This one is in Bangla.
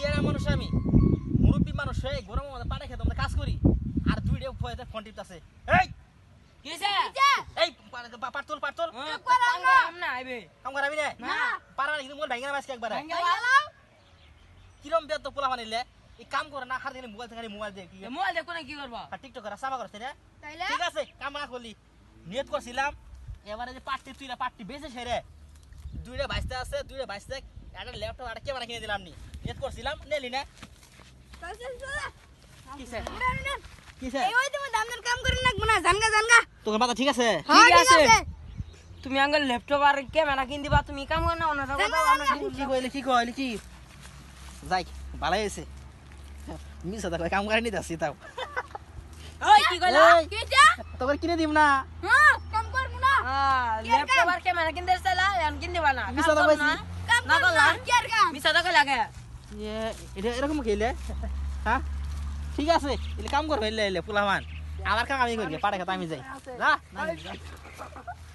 ইয়ারা মানুষ আমি মুরব্বী মানুষ হয়ে গরমের মধ্যে পাটা খেতে আমরা কাজ করি আর দুইটা ফোনে ফোন টিপতাছে এই কিসে এই পাটতল কাম না আইবে কাম করাবি না না পারা না কিন্তু মোর ভাইঙ্গা মাসকে একবারে ভাঙ্গা লাও কিরম বেদ তো পোলা বানাইলে এই কাম করে না খালি মোবাইল থেকে মোবাইল দিয়ে কি মোবাইল দেখো না কি করবা আর টিকটক করা সাবা করতে না তাইলে ঠিক আছে কাম না করলি নিয়ত করছিলাম এবারে যে পাটটি তুইরা পাটটি বেঁচে ছেড়ে দুইটা বাইসতে আছে দুইটা বাইসতে একটা ল্যাপটপ আর ক্যামেরা কিনে দিলাম নি নিয়ত করছিলাম নেলি না কিসে কিসে এই ওই তুমি দামদার কাম করে লাগবো না জানগা তোর মাথা ঠিক আছে ঠিক আছে তুমি আঙ্গল ল্যাপটপ আর ক্যামেরা কিন দিবা তুমি কাম কর না অন্য কথা আমরা কি কইলি কি যাই ভালো হয়েছে মিস হতে কাম করে নিতে আসছি তাও ওই কি কইলা কেটা তোকে কিনে দিব না হ্যাঁ কাম করবো না ল্যাপটপ আর ক্যামেরা কিন দেছলা এখন কিন দিবা না মিস হতে কইছি কাম না করবো করলাম। না কি আর কাম মিছা তো লাগে এটা এরকম খেলে হ্যাঁ ঠিক আছে এলে কাম করবে এলে পোলামান আমার কাম আমি করি পাটা খেতে আমি যাই না